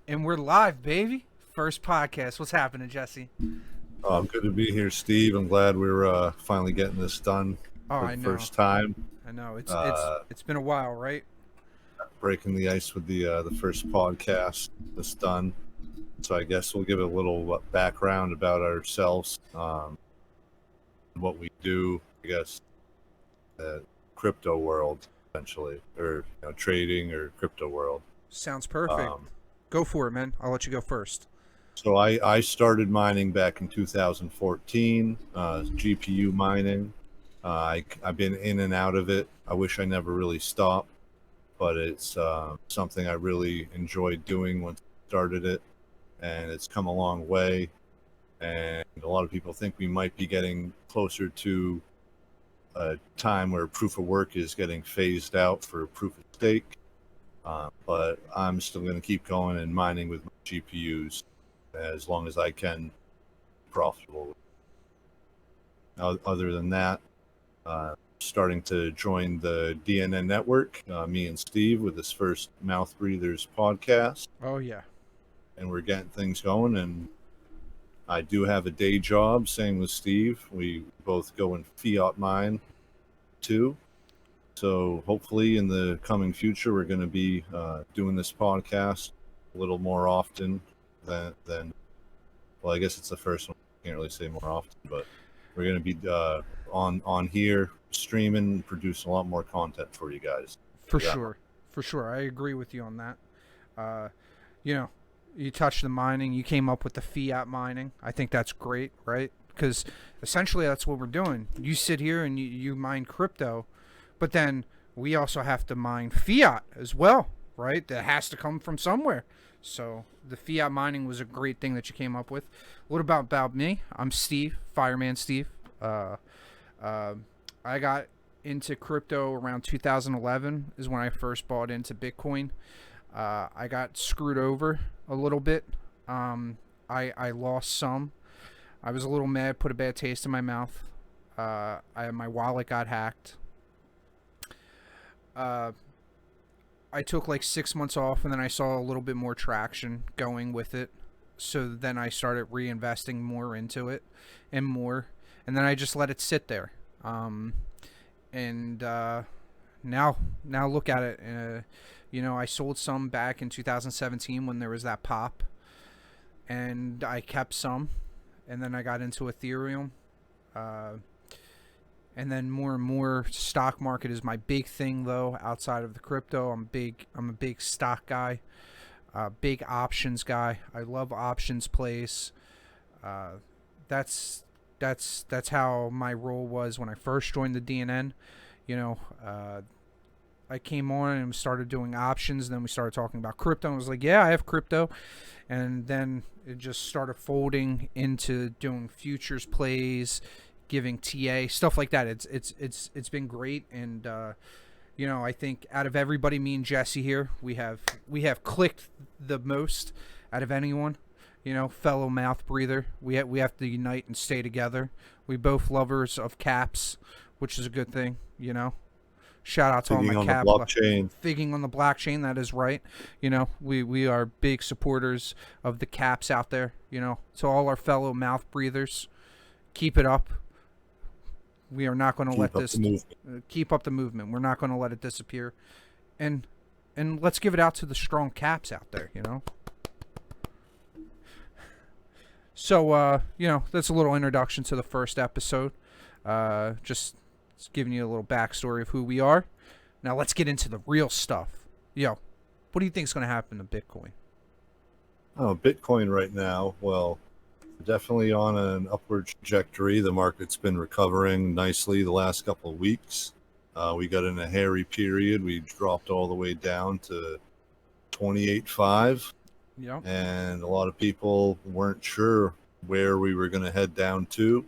And we're live, baby. First podcast. What's happening, Jesse? Good to be here, Steve. I'm glad we're finally getting this done Oh, for I the know. first time. I know. It's it's Uh, it's been a while, right? Breaking the ice with the first podcast that's done. So I guess we'll give a little background about ourselves, what we do. I guess crypto world essentially, or trading or crypto world. Sounds perfect. Um, Go for it, man. I'll let you go first. so I started mining back in 2014, GPU mining. I've been in and out of it. I wish I never really stopped, but it's something I really enjoyed doing once I started it, and it's come a long way. And a lot of people think we might be getting closer to a time where proof of work is getting phased out for proof of stake. But I'm still going to keep going and mining with my GPUs as long as I can, profitable. Other than that, starting to join the DNN network, me and Steve, with this first Mouth Breathers podcast, Oh yeah. and we're getting things going. And I do have a day job, same with Steve. We both go in fiat mine too. So hopefully in the coming future, we're going to be doing this podcast a little more often than well, I guess it's the first one. I can't really say more often, but we're going to be on here streaming, producing a lot more content for you guys. For Yeah. sure. For sure. I agree with you on that. Uh, you know, you touched the mining. You came up with the fiat mining. I think that's great, right? Because essentially that's what we're doing. You sit here and you mine crypto, but then we also have to mine fiat as well, right? That has to come from somewhere. So the fiat mining was a great thing that you came up with. What about me? I'm Steve, Fireman Steve. Uh, I got into crypto around 2011 is when I first bought into Bitcoin. I got screwed over a little bit. I lost some. I was a little mad, put a bad taste in my mouth. My wallet got hacked. Uh, I took like 6 months off, and then I saw a little bit more traction going with it. So then I started reinvesting more into it, and more, and then I just let it sit there. And now look at it. I sold some back in 2017 when there was that pop, and I kept some, and then I got into Ethereum. Uh, and then more and more stock market is my big thing though. Outside of the crypto, I'm a big stock guy, big options guy. I love options plays. Uh, that's that's how my role was when I first joined the DNN. You know, I came on and started doing options. Then we started talking about crypto. And I was like, yeah, I have crypto. And then it just started folding into doing futures plays, giving TA stuff like that. It's been great. And I think out of everybody, me and Jesse here, we have clicked the most out of anyone. Fellow mouth breather. We have to unite and stay together. We both lovers of caps, which is a good thing. Shout out to all my Digging on the cap blockchain. figging on the blockchain. That is right. We are big supporters of the caps out there. To all our fellow mouth breathers, keep it up. We are not going to let Keep up this the movement. keep up the movement. We're not going to let it disappear, and let's give it out to the strong caps out there. So that's a little introduction to the first episode. Just giving you a little backstory of who we are. Now let's get into the real stuff. What do you think is going to happen to Bitcoin? Oh, Bitcoin right now. Well, definitely on an upward trajectory. The market's been recovering nicely the last couple of weeks. We got in a hairy period. We dropped all the way down to 28.5. Yeah. And a lot of people weren't sure where we were going to head down to.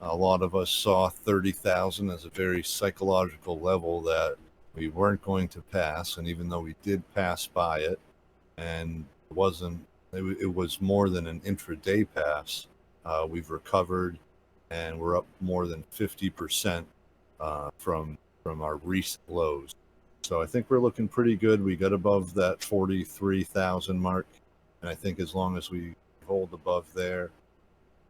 A lot of us saw 30,000 as a very psychological level that we weren't going to pass. And even though we did pass by it, and it was more than an intraday pass, we've recovered and we're up more than 50% from our recent lows. So I think we're looking pretty good. We got above that 43,000 mark. And I think as long as we hold above there,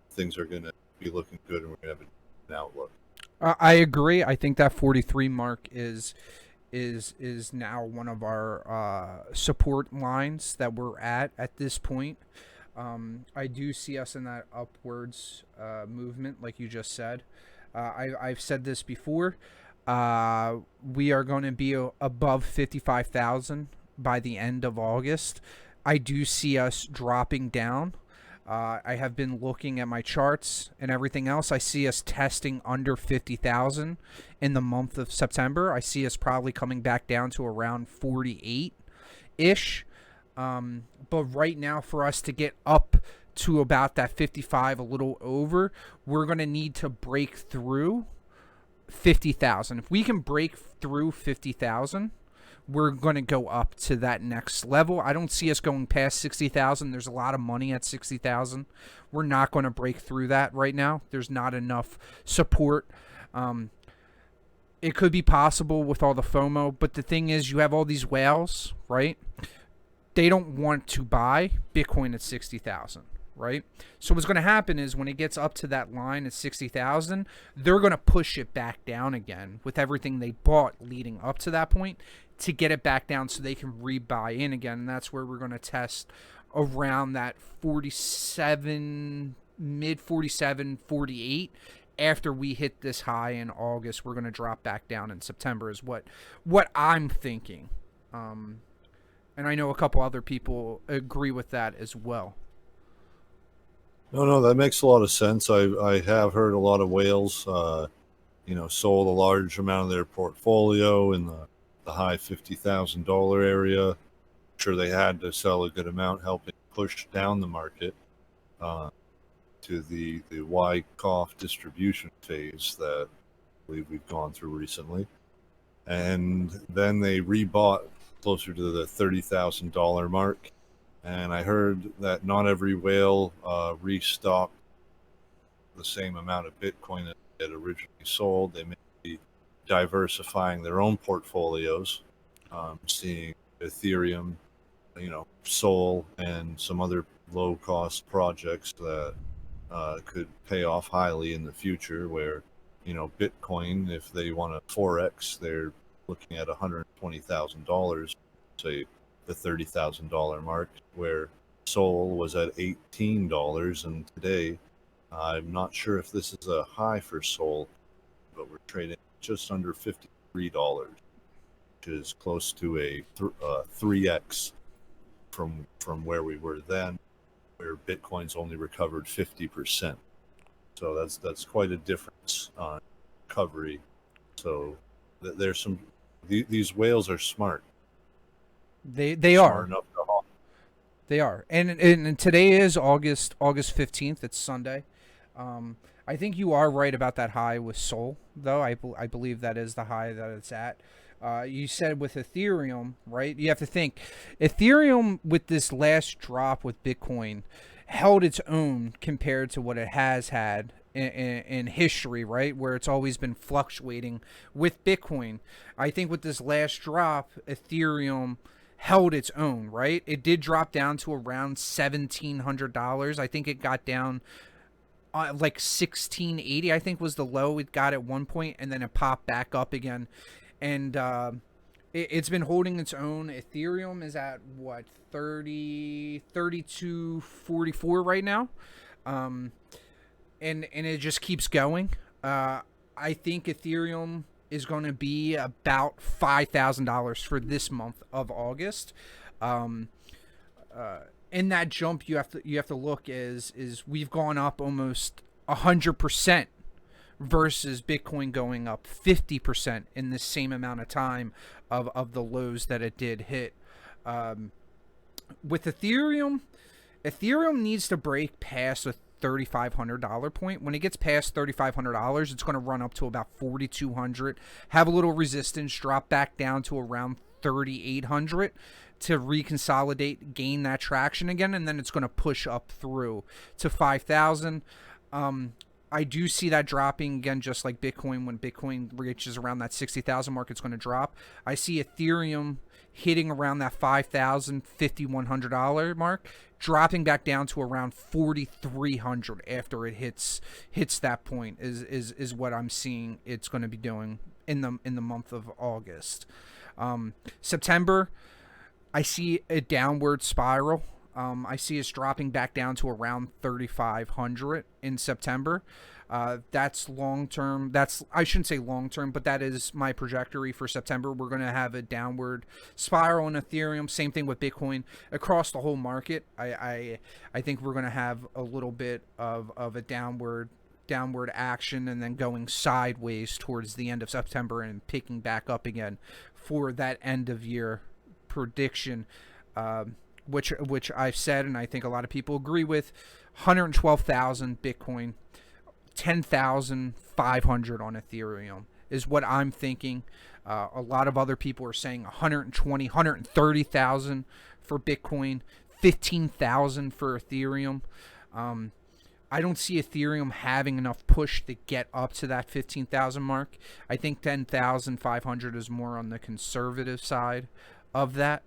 things are going to be looking good, and we're going to have an outlook. I agree. I think that 43 mark is now one of our support lines that we're at this point. I do see us in that upwards movement, like you just said. I've said this before. We are going to be above 55,000 by the end of August. I do see us dropping down. I have been looking at my charts and everything else. I see us testing under 50,000 in the month of September. I see us probably coming back down to around 48-ish. But right now, for us to get up to about that 55, a little over, we're going to need to break through 50,000. If we can break through 50,000, we're going to go up to that next level. I don't see us going past 60,000. There's a lot of money at 60,000. We're not going to break through that right now. There's not enough support. It could be possible with all the FOMO, but the thing is, you have all these whales, right? They don't want to buy Bitcoin at 60,000, right? So what's going to happen is when it gets up to that line at 60,000, they're going to push it back down again with everything they bought leading up to that point to get it back down so they can rebuy in again. And that's where we're going to test around that 47, mid 47, 48. After we hit this high in August, we're going to drop back down in September is what I'm thinking. And I know a couple other people agree with that as well. No, that makes a lot of sense. I have heard a lot of whales, sold a large amount of their portfolio in the high $50,000 area. I'm sure they had to sell a good amount, helping push down the market to the Wyckoff distribution phase that I believe we've gone through recently. And then they rebought closer to the $30,000 mark. And I heard that not every whale restocked the same amount of Bitcoin that they had originally sold. They may be diversifying their own portfolios, seeing Ethereum, Sol, and some other low-cost projects that could pay off highly in the future, where, Bitcoin, if they want to Forex, they're looking at $120,000, say the $30,000 mark, where Sol was at $18, and today I'm not sure if this is a high for Sol, but we're trading just under $53, which is close to a 3x from where we were then, where Bitcoin's only recovered 50%. So that's quite a difference on recovery. So there's these whales are smart. They smart are. Enough to hop. They are. And today is August 15th. It's Sunday. I think you are right about that high with Sol, though. I believe that is the high that it's at. You said with Ethereum, right? You have to think. Ethereum, with this last drop with Bitcoin, held its own compared to what it has had in history, right? Where it's always been fluctuating with Bitcoin. I think with this last drop, Ethereum held its own, right? It did drop down to around $1,700. I think it got down like $1,680, I think was the low it got at one point, and then it popped back up again. And it's been holding its own. Ethereum is at what, 32.44 right now, and it just keeps going. I think Ethereum is going to be about $5,000 for this month of August. In that jump, you have to look is we've gone up almost 100%. Versus Bitcoin going up 50% in the same amount of time of the lows that it did hit. With Ethereum needs to break past a $3,500 point. When it gets past $3,500, it's going to run up to about $4,200, have a little resistance, drop back down to around $3,800 to reconsolidate, gain that traction again, and then it's going to push up through to $5,000. I do see that dropping again, just like Bitcoin. When Bitcoin reaches around that 60,000 mark, it's going to drop. I see Ethereum hitting around that $5,000, $5,100 mark, dropping back down to around 4,300 after it hits that point. Is what I'm seeing it's going to be doing in the month of August. September, I see a downward spiral. I see us dropping back down to around 3,500 in September. That's long term. I shouldn't say long term, but that is my trajectory for September. We're going to have a downward spiral in Ethereum. Same thing with Bitcoin across the whole market. I think we're going to have a little bit of a downward action, and then going sideways towards the end of September and picking back up again for that end of year prediction. Which I've said, and I think a lot of people agree with, 112,000 Bitcoin, 10,500 on Ethereum is what I'm thinking. A lot of other people are saying 120, 130,000 for Bitcoin, 15,000 for Ethereum. I don't see Ethereum having enough push to get up to that 15,000 mark. I think 10,500 is more on the conservative side of that.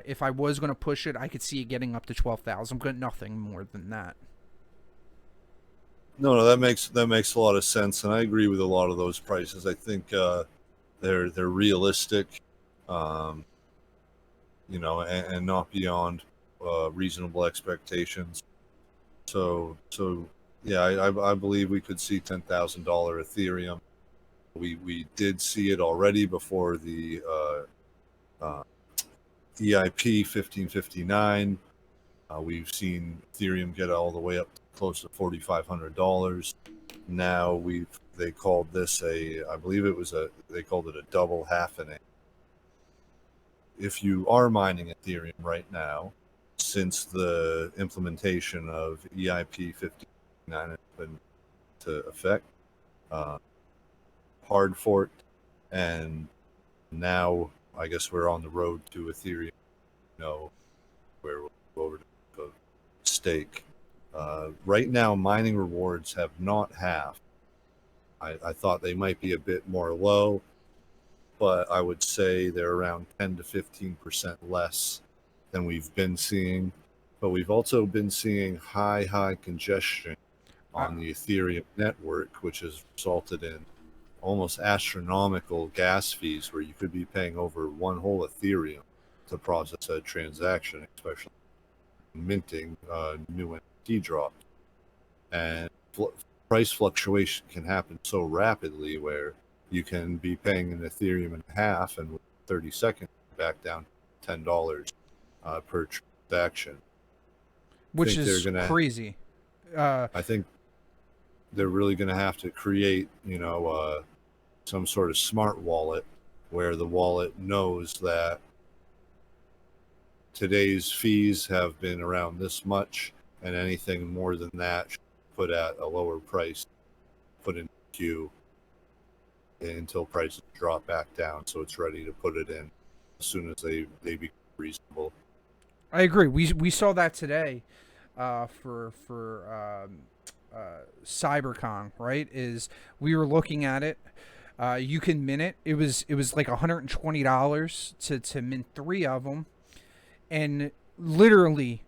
If I was going to push it, I could see it getting up to 12,000, but nothing more than that. No, that makes a lot of sense, and I agree with a lot of those prices. I think they're realistic, and not beyond reasonable expectations. So yeah, I believe we could see $10,000 Ethereum. We did see it already before the EIP 1559. We've seen Ethereum get all the way up to close to $4,500. Now they called this I believe they called it a double halvening. If you are mining Ethereum right now, since the implementation of EIP 1559 has been to effect, hard forked, and now I guess we're on the road to Ethereum, where we'll go over to stake. Right now, mining rewards have not halved. I thought they might be a bit more low, but I would say they're around 10 to 15% less than we've been seeing. But we've also been seeing high congestion on the Ethereum network, which has resulted in almost astronomical gas fees, where you could be paying over one whole Ethereum to process a transaction, especially minting new NFT drops. And price fluctuation can happen so rapidly where you can be paying an Ethereum and a half, and with 30 seconds back down $10 per transaction, which is crazy. I think they're really going to have to create, some sort of smart wallet where the wallet knows that today's fees have been around this much, and anything more than that should put at a lower price, put in queue until prices drop back down, so it's ready to put it in as soon as they become reasonable. I agree. We saw that today for CyberCon, right? Is we were looking at it. You can mint it. It was like $120 to mint 3 of them, and literally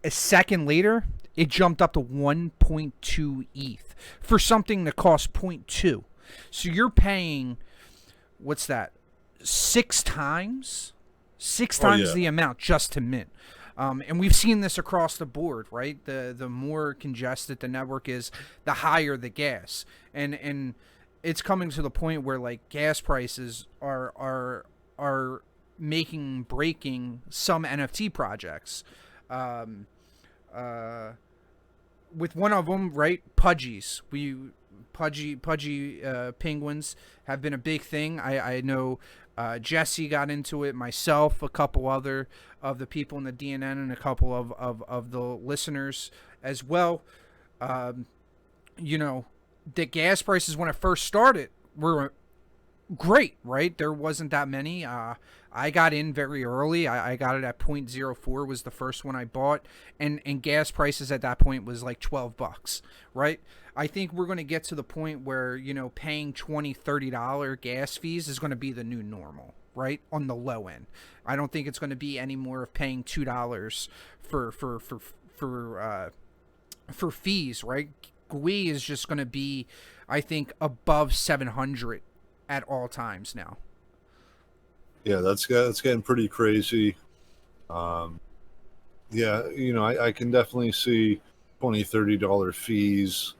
a second later, it jumped up to 1.2 ETH for something that costs 0.2. So you're paying, what's that? 6 times the amount just to mint. And we've seen this across the board, right? The more congested the network is, the higher the gas, and it's coming to the point where like gas prices are breaking some NFT projects. With one of them, right, Pudgies. Pudgy penguins have been a big thing. I know Jesse got into it, myself, a couple other of the people in the DNN, and a couple of the listeners as well. The gas prices when it first started were great, right? There wasn't that many. I got in very early. I got it at 0.04 was the first one I bought, and gas prices at that point was like $12, right? I think we're going to get to the point where, paying $20, $30 gas fees is going to be the new normal, right? On the low end. I don't think it's going to be any more of paying $2 for for fees, right? GUI is just going to be, I think, above 700 at all times now. Yeah, that's getting pretty crazy. Um, yeah, I can definitely see $20, $30 fees.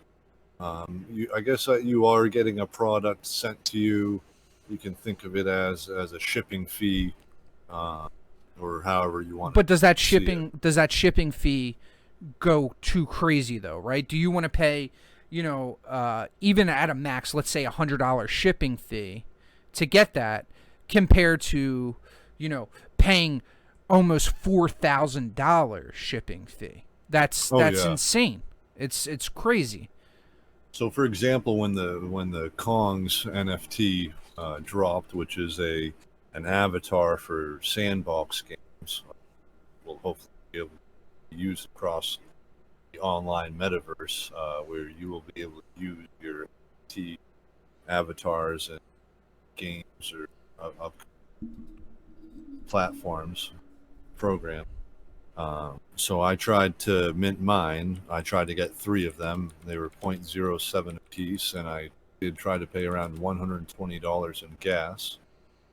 I guess that you are getting a product sent to you. You can think of it as a shipping fee, uh, or however you want to But does that see it. shipping fee go too crazy though, right? Do you want to pay, even at a max, let's say $100 shipping fee to get that, compared to, paying almost $4,000 shipping fee? That's Oh that's yeah. insane. It's crazy. So, for example, when the Kong's NFT dropped, which is an avatar for sandbox games, will hopefully be able to be used across the online metaverse, where you will be able to use your NFT avatars and games or of platforms program. So I tried to mint mine. I tried to get three of them. They were 0.07 a piece, and I did try to pay around $120 in gas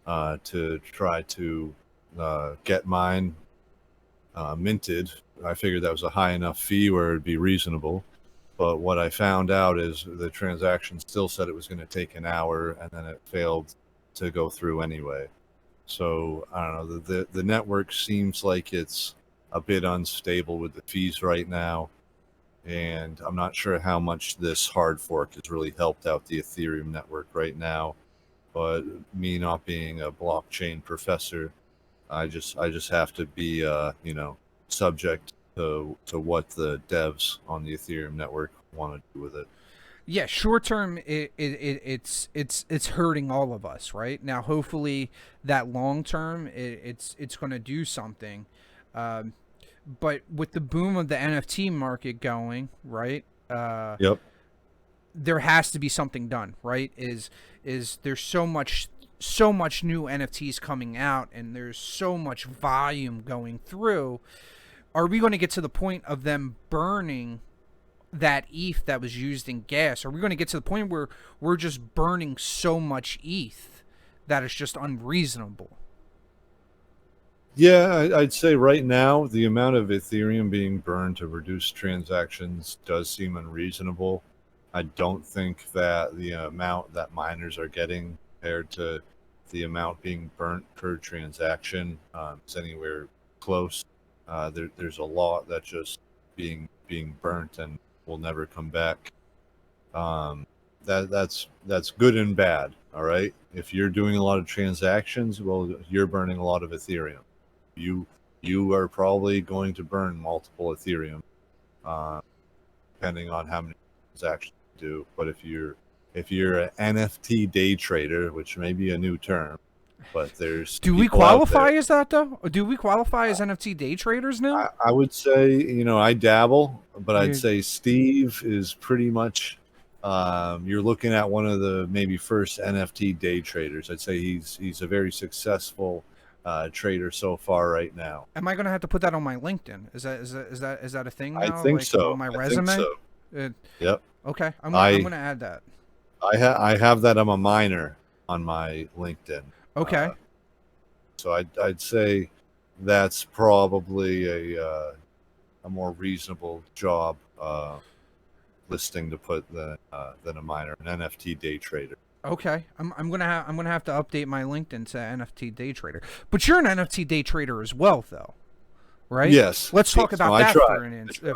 to try to get mine minted. I figured that was a high enough fee where it'd be reasonable. But what I found out is the transaction still said it was going to take an hour, and then it failed to go through anyway. So I don't know. The network seems like it's a bit unstable with the fees right now, and I'm not sure how much this hard fork has really helped out the Ethereum network right now. But me not being a blockchain professor, I just have to be subject to what the devs on the Ethereum network want to do with it. Yeah, short term, it's hurting all of us right now. Hopefully, that long term, it's going to do something. Um, but with the boom of the NFT market going right, Yep. there has to be something done. Right? Is there's so much new NFTs coming out, and there's so much volume going through. Are we going to get to the point of them burning that ETH that was used in gas? Are we going to get to the point where we're just burning so much ETH that it's just unreasonable? Yeah, I'd say right now the amount of Ethereum being burned to reduce transactions does seem unreasonable. I don't think that the amount that miners are getting compared to the amount being burnt per transaction is anywhere close. There's a lot that's just being burnt and will never come back. Um, that's good and bad. All right. If you're doing a lot of transactions, well, you're burning a lot of Ethereum. You you are probably going to burn multiple Ethereum, uh, depending on how many transactions you do. But if you're an NFT day trader, which may be a new term, but there's Do we people out there. qualify as that though? Or do we qualify as NFT day traders now? I would say, I dabble, but I'd Yeah. say Steve is pretty much. You're looking at one of the maybe first NFT day traders. I'd say he's a very successful trader so far right now. Am I gonna have to put that on my LinkedIn? Is that a thing I now? think Like on so. my I think resume? so. Uh, Yep. okay, I'm I gonna add that. I have that I'm a miner on my LinkedIn. Okay. So I'd say that's probably a more reasonable job listing to put than a miner, an NFT day trader. Okay, I'm gonna have to update my LinkedIn to NFT day trader. But you're an NFT day trader as well, though, right? Yes, Let's talk yes. No, about I that try. for an I ins- try.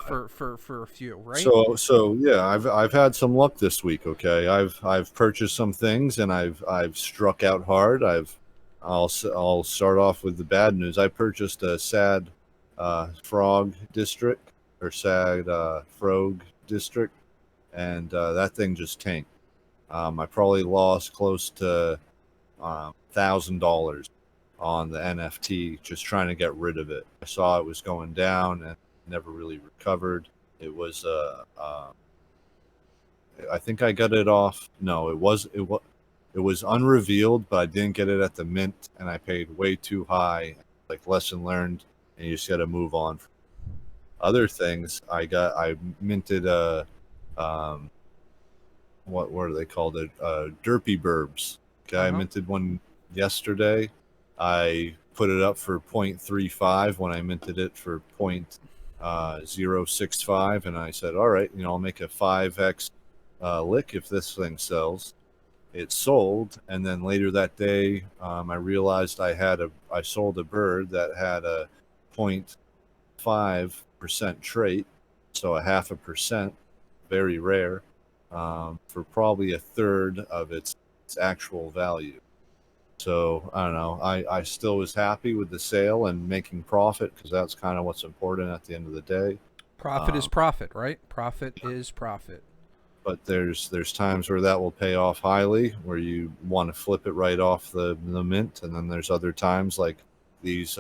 for a few, right? So yeah, I've had some luck this week. Okay, I've purchased some things and I've struck out hard. I'll start off with the bad news. I purchased a sad frog district or sad frog district, and that thing just tanked. I probably lost close to $1,000 on the NFT, just trying to get rid of it. I saw it was going down and never really recovered. It was I think I got it off. No, it was unrevealed, but I didn't get it at the mint, and I paid way too high. Like, lesson learned, and you just got to move on. Other things, I minted um, what are they called? Derpy Burbs. Okay, I minted one yesterday. I put it up for 0.35 when I minted it for 0.065, and I said, all right, I'll make a 5x lick if this thing sells. It sold, and then later that day, I realized I sold a bird that had a 0.5% trait, so a 0.5%, very rare, for probably a third of its actual value. So I don't know. I still was happy with the sale and making profit, because that's kind of what's important at the end of the day. Profit is profit, right? Profit is profit. But there's times where that will pay off highly, where you want to flip it right off the mint, and then there's other times like these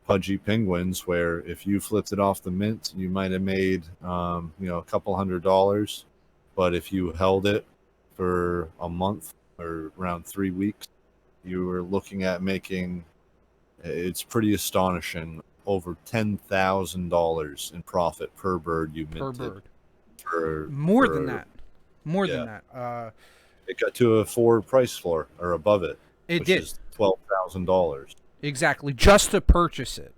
pudgy penguins, where if you flipped it off the mint, you might have made a couple $100, but if you held it for a month or around 3 weeks, you were looking at making, it's pretty astonishing, over $10,000 in profit per bird you minted. Per bird. More than that. It got to a 4 price floor or above it. It did. Is $12,000. Exactly, just to purchase it.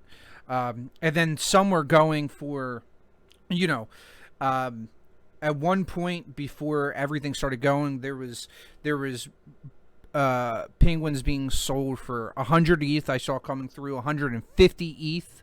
And then some were going for, at one point before everything started going, there was penguins being sold for 100 ETH. I saw coming through 150 ETH.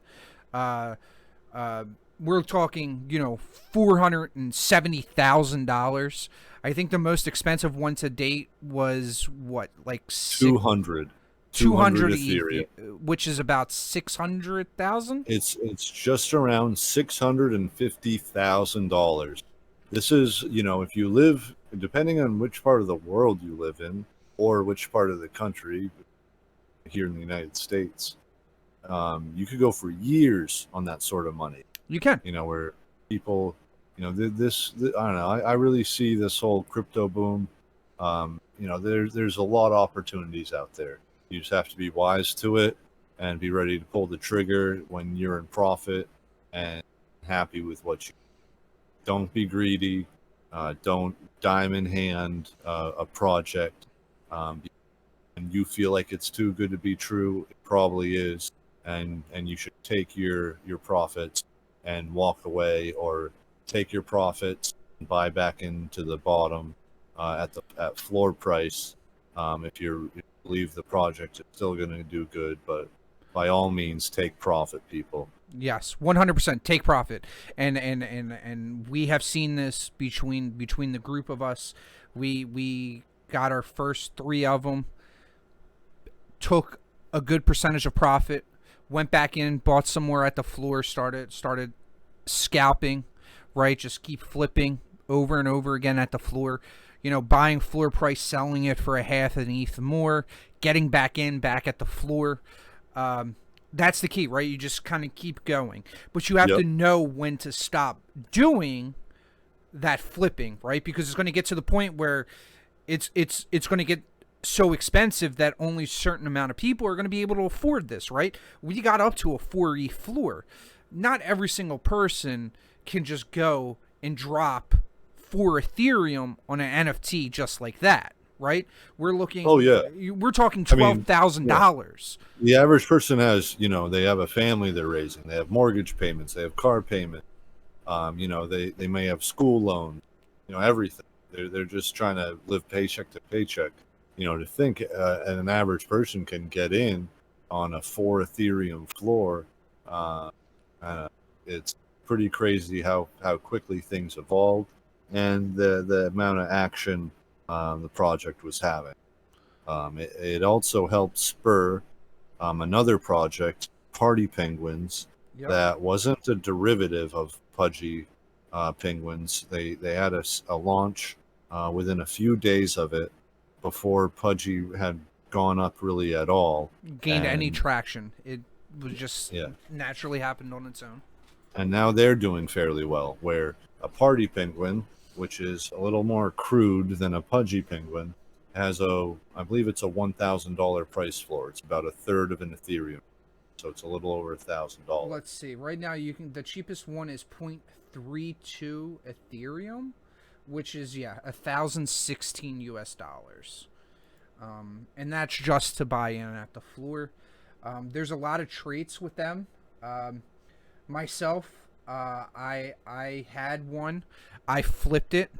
We're talking, $470,000. I think the most expensive one to date was what, like 200 Ethereum, which is about 600,000. It's just around $650,000. This is, if you live, depending on which part of the world you live in, or which part of the country, here in the United States, you could go for years on that sort of money. You can. Where people, this I don't know. I really see this whole crypto boom. There's a lot of opportunities out there. You just have to be wise to it and be ready to pull the trigger when you're in profit and happy with what you. Don't be greedy. Don't diamond hand a project. And you feel like it's too good to be true. It probably is. And you should take your profits and walk away, or take your profits and buy back into the bottom at floor price. If you believe the project is still going to do good, but by all means, take profit, people. Yes, 100% take profit, and we have seen this between the group of us. We got our first 3 of them, took a good percentage of profit, went back in, bought some more at the floor, started scalping, right? Just keep flipping over and over again at the floor. Buying floor price, selling it for a 0.5 ETH more, getting back at the floor. That's the key, right? You just kind of keep going. But you have to know when to stop doing that flipping, right? Because it's going to get to the point where it's going to get so expensive that only a certain amount of people are going to be able to afford this, right? We got up to a 4 ETH floor. Not every single person can just go and drop 4 Ethereum on an NFT just like that, right? We're looking. Oh yeah. We're talking $12,000. The average person has, they have a family they're raising. They have mortgage payments. They have car payments. They may have school loans. Everything. They're just trying to live paycheck to paycheck. To think an average person can get in on a 4 Ethereum floor, it's pretty crazy how quickly things evolved, and the amount of action the project was having. It also helped spur another project, Party Penguins, that wasn't a derivative of Pudgy Penguins. They had a launch within a few days of it, before Pudgy had gone up really at all. Gained any And traction. It was just yeah, naturally happened on its own. and now they're doing fairly well. Where a party penguin, which is a little more crude than a pudgy penguin, has I believe it's a $1,000 price floor. It's about a third of an Ethereum, so it's a little over $1,000. Let's see. Right now, the cheapest one is 0.32 Ethereum, which is 1,016 US dollars. And that's just to buy in at the floor. There's a lot of traits with them. Myself, I had one. I flipped it.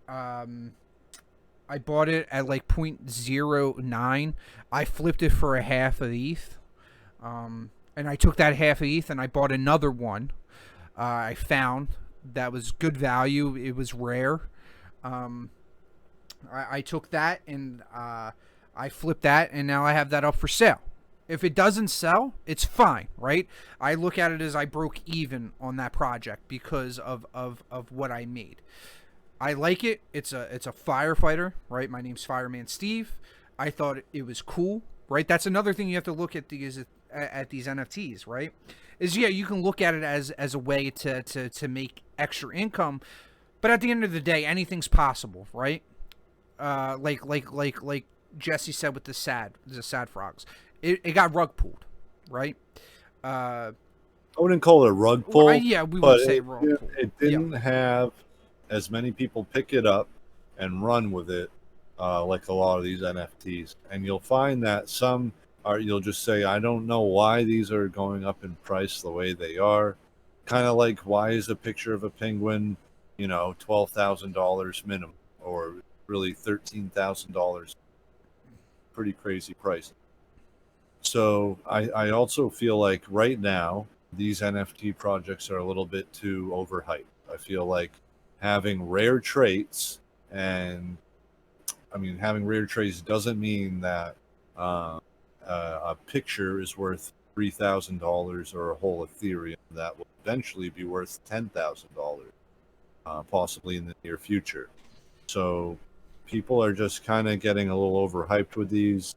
I bought it at like 0.09. I flipped it for a half of ETH. And I took that half of ETH and I bought another one. I found that was good value. It was rare. I took that and I flipped that, and now I have that up for sale. If it doesn't sell, it's fine, right? I look at it as I broke even on that project because of what I made. I like it. It's a firefighter, right? My name's Fireman Steve. I thought it was cool, right? That's another thing you have to look at these NFTs, right? Is you can look at it as a way to make extra income, but at the end of the day, anything's possible, right? Like Jesse said with the sad frogs, it got rug pulled, right? I wouldn't call it a rug pull. We would say rug pull. It didn't have as many people pick it up and run with it like a lot of these NFTs. And you'll find that some are, you'll just say, I don't know why these are going up in price the way they are. Kind of like, why is a picture of a penguin, $12,000 minimum, or really $13,000? Pretty crazy price. So I also feel like right now these NFT projects are a little bit too overhyped. I feel like having rare traits, and I mean, having rare traits doesn't mean that a picture is worth $3,000 or a whole Ethereum. That will eventually be worth $10,000, possibly in the near future. So people are just kind of getting a little overhyped with these.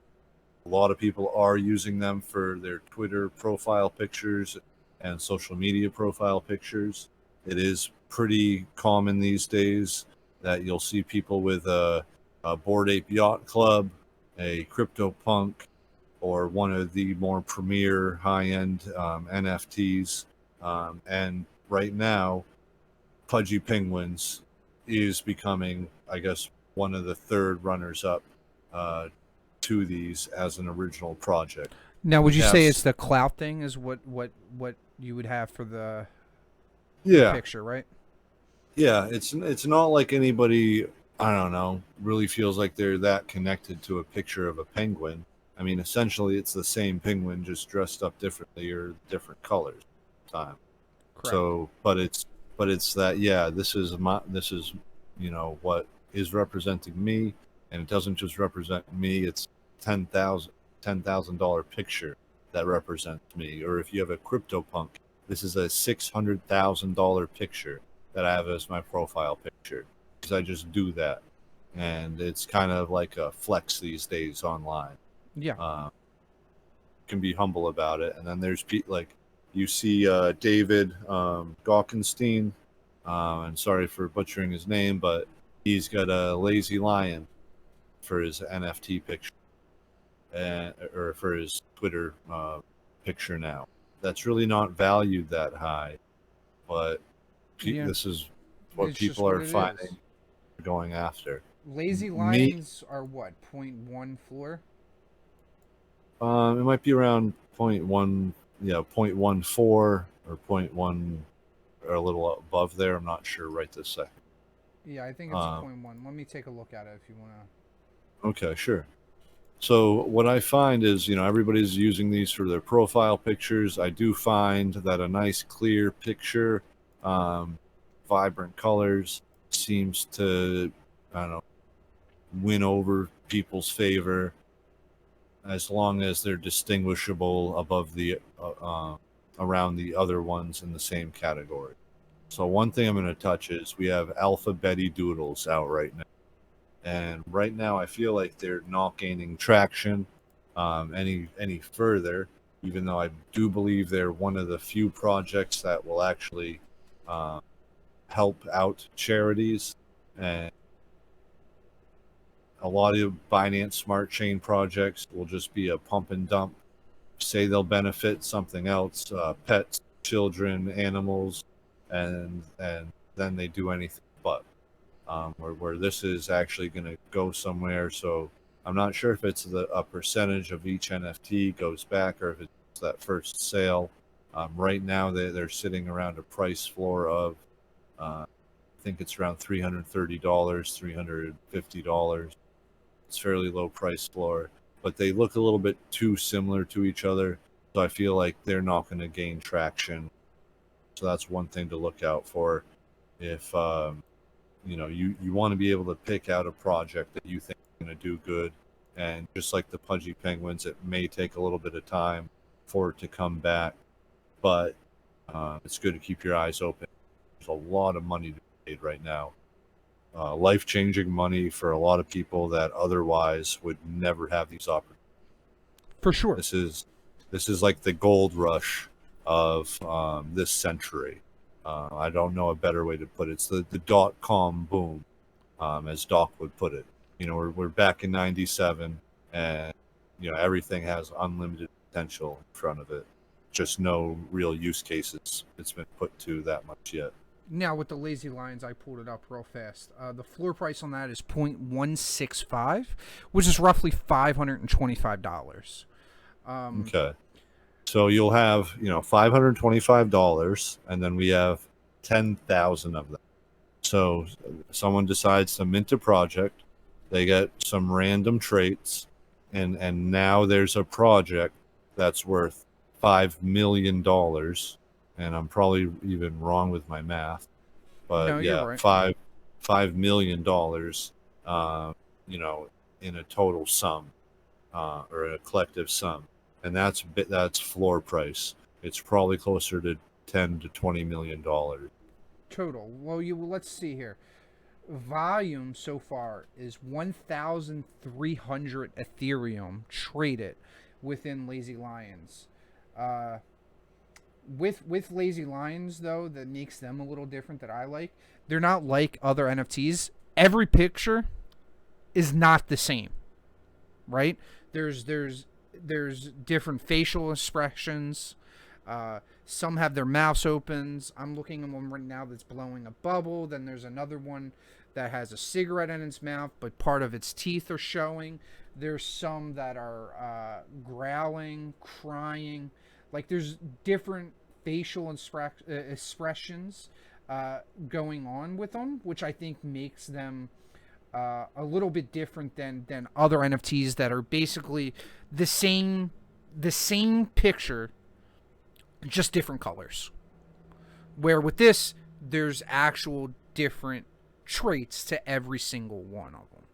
A lot of people are using them for their Twitter profile pictures and social media profile pictures. It is pretty common these days that you'll see people with a Bored Ape Yacht Club, a CryptoPunk, or one of the more premier high-end NFTs. And right now, Pudgy Penguins is becoming, I guess, one of the third runners-up to these as an original project. Now, would you say it's the clout thing is what you would have for the picture, right? Yeah, it's not like anybody, I don't know, really feels like they're that connected to a picture of a penguin. I mean, essentially, it's the same penguin just dressed up differently or different colors. Time. Correct. So, but it's that this is what is representing me, and it doesn't just represent me. It's $10,000 picture that represents me. Or if you have a CryptoPunk, this is a $600,000 picture that I have as my profile picture, because I just do that, and it's kind of like a flex these days online. Yeah, can be humble about it. And then there's like you see David Gawkenstein, and sorry for butchering his name, but he's got a lazy lion for his NFT picture, or for his Twitter picture now. That's really not valued that high, but this is what people are finding, going after. Lazy lions are what, 0.1 floor? It might be around 0.1, 0.14 or 0.1, or a little above there. I'm not sure right this second. Yeah, I think it's 0.1. Let me take a look at it if you want to. Okay, sure. So what I find is, everybody's using these for their profile pictures. I do find that a nice clear picture, vibrant colors, seems to, I don't know, win over people's favor, as long as they're distinguishable above the around the other ones in the same category. So one thing I'm going to touch is we have Alpha Betty Doodles out right now. And right now, I feel like they're not gaining traction any further. Even though I do believe they're one of the few projects that will actually uh, help out charities, and a lot of Binance Smart Chain projects will just be a pump and dump. Say they'll benefit something else, pets, children, animals, and then they do anything but. Where this is actually going to go somewhere. So I'm not sure if it's a percentage of each NFT goes back or if it's that first sale. Right now, they're sitting around a price floor of, I think it's around $330, $350. It's fairly low price floor, but they look a little bit too similar to each other. So I feel like they're not going to gain traction. So that's one thing to look out for. If you want to be able to pick out a project that you think is going to do good, and just like the Pudgy Penguins, it may take a little bit of time for it to come back, but it's good to keep your eyes open. There's a lot of money to be made right now, life-changing money for a lot of people that otherwise would never have these opportunities. For sure. This is like the gold rush of this century. I don't know a better way to put it. It's the .com boom, as Doc would put it. We're back in '97, and everything has unlimited potential in front of it. Just no real use cases it's been put to that much yet. Now with the Lazy Lions, I pulled it up real fast. The floor price on that is 0.165, which is roughly $525. Okay. So you'll have, $525, and then we have 10,000 of them. So someone decides to mint a project, they get some random traits, and now there's a project that's worth $5 million, and I'm probably even wrong with my math, No, but you're yeah, right. $5 million, in a total sum, or a collective sum, and that's floor price. It's probably closer to $10 to $20 million. Total. Well, let's see here. Volume so far is 1,300 Ethereum traded within Lazy Lions. Uh, with Lazy Lions though, that makes them a little different that I like. They're not like other NFTs. Every picture is not the same, right? There's different facial expressions. Some have their mouths open. I'm looking at one right now that's blowing a bubble. Then there's another one that has a cigarette in its mouth, but part of its teeth are showing. There's some that are growling, crying. Like there's different facial expressions going on with them, which I think makes them a little bit different than other NFTs that are basically the same picture, just different colors. Where with this, there's actual different traits to every single one of them.